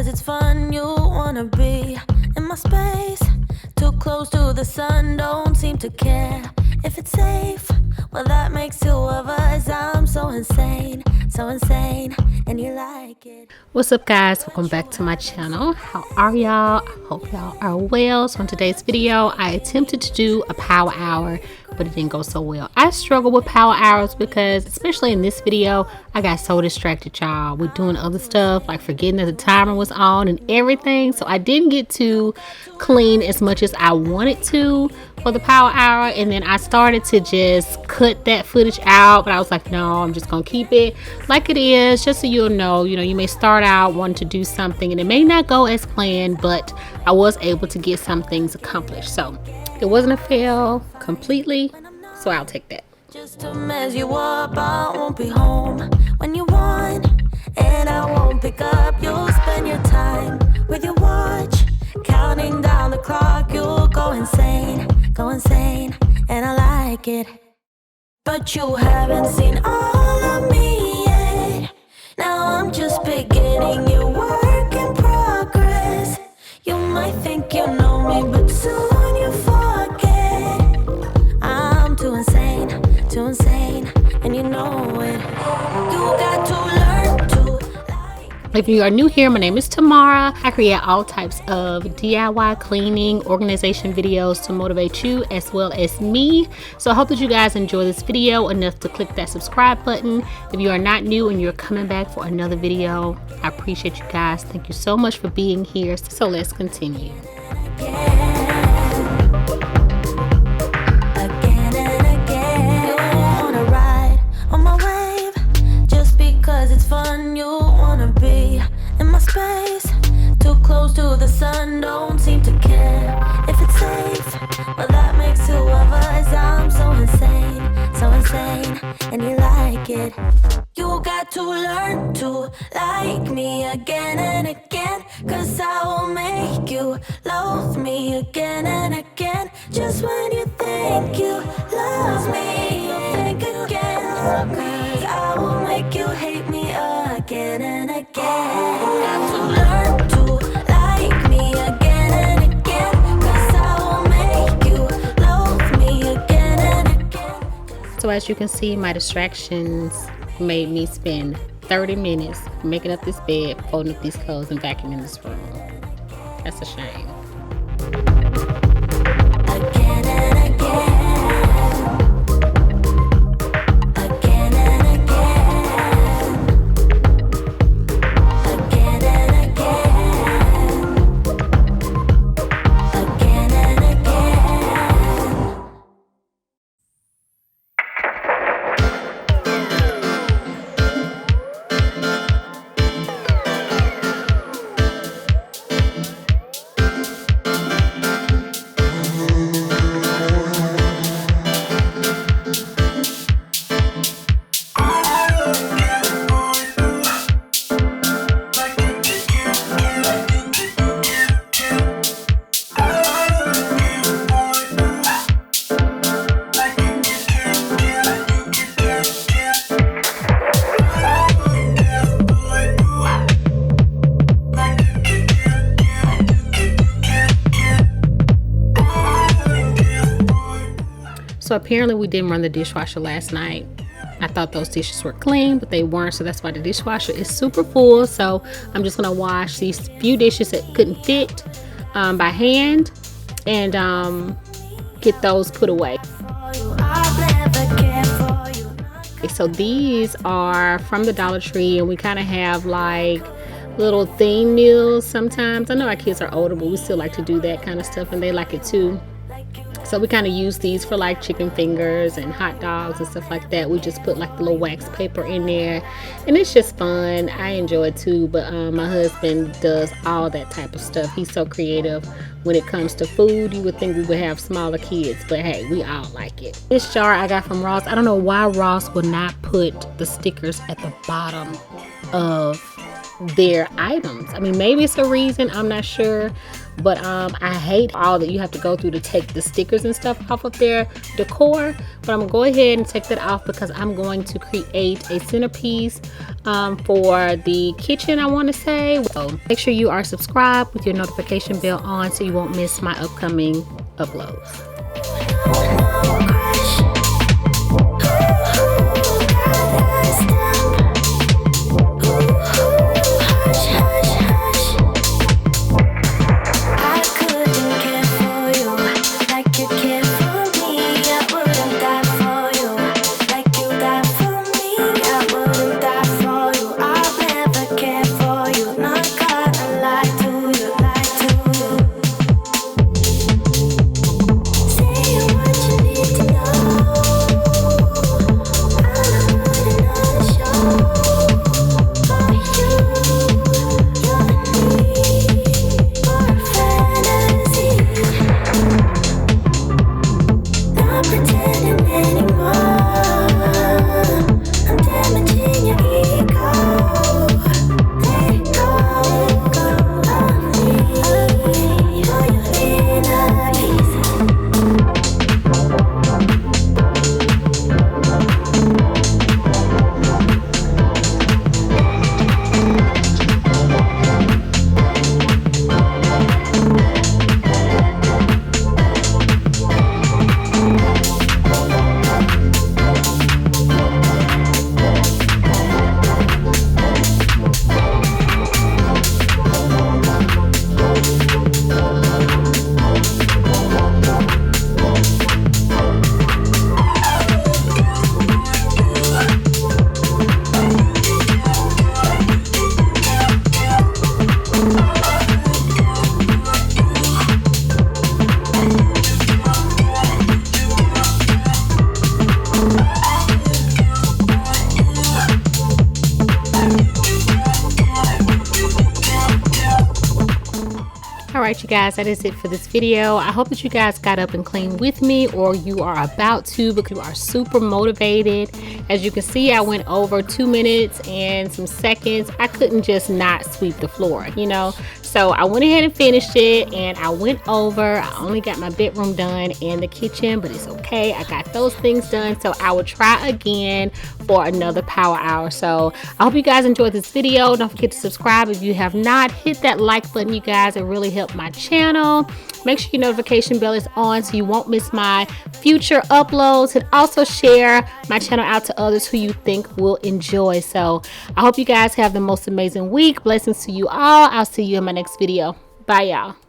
because it's fun. You wanna be in my space, too close to the sun, don't seem to care if it's safe. Well, that makes two of us. I'm so insane, and you like it. What's up, guys? Welcome back to my channel. How are y'all? I hope y'all are well. So in today's video, I attempted to do a power hour, but it didn't go so well. I struggle with power hours because, especially in this video, I got so distracted, y'all, with doing other stuff, like forgetting that the timer was on and everything. So I didn't get to clean as much as I wanted to for the power hour, and then I started to just cut that footage out, but I was like, no, I'm just gonna keep it like it is, just so you'll know, you may start out wanting to do something and it may not go as planned, but I was able to get some things accomplished. So it wasn't a fail completely, so I'll take that. Just to mess you up, I won't be home when you want, and I won't pick up. You'll spend your time with your watch, counting down the clock. You'll go insane, and I like it. But you haven't seen all of me yet. Now I'm just beginning, your work in progress. You might think you know me, but soon you forget. I'm too insane, and you know it. You got to learn to like. If you are new here, my name is Tamara. I create all types of DIY cleaning, organization videos to motivate you as well as me. So I hope that you guys enjoy this video enough to click that subscribe button. If you are not new and you're coming back for another video, I appreciate you guys. Thank you so much for being here. So let's continue. Space, too close to the sun, don't seem to care if it's safe. Well, that makes two of us. I'm so insane, and you like it. You got to learn to like me again and again, 'cause I will make you love me again and again. Just when you think you love me, you'll think again, 'cause I will make you hate me again and again. Got to learn to like me again and again, 'cause I will make you love me again and again. So as you can see, my distractions made me spend 30 minutes making up this bed, folding up these clothes, and vacuuming this room. That's a shame. Again and again. Again and again. Again and again. Again and again. So apparently we didn't run the dishwasher last night. I thought those dishes were clean, but they weren't, so that's why the dishwasher is super full. So I'm just gonna wash these few dishes that couldn't fit by hand and get those put away. So these are from the Dollar Tree, and we kind of have like little theme meals sometimes. I know our kids are older, but we still like to do that kind of stuff, and they like it too. So we kind of use these for like chicken fingers and hot dogs and stuff like that. We just put like the little wax paper in there, and it's just fun. I enjoy it too, but my husband does all that type of stuff. He's so creative when it comes to food. You would think we would have smaller kids, but hey, we all like it. This jar I got from Ross. I don't know why Ross would not put the stickers at the bottom of their items. I mean, maybe it's a reason, I'm not sure, but I hate all that you have to go through to take the stickers and stuff off of their decor. But I'm gonna go ahead and take that off because I'm going to create a centerpiece for the kitchen, I want to say. So make sure you are subscribed with your notification bell on so you won't miss my upcoming uploads. Alright you guys, that is it for this video. I hope that you guys got up and cleaned with me, or you are about to because you are super motivated. As you can see, I went over 2 minutes and some seconds. I couldn't just not sweep the floor, you know. So I went ahead and finished it, and I went over. I only got my bedroom done and the kitchen, but it's okay. I got those things done, so I will try again for another power hour. So I hope you guys enjoyed this video. Don't forget to subscribe if you have not. Hit that like button, you guys. It really helped my channel. Make sure your notification bell is on so you won't miss my future uploads, and also share my channel out to others who you think will enjoy. So I hope you guys have the most amazing week. Blessings to you all. I'll see you in my next video. Bye y'all.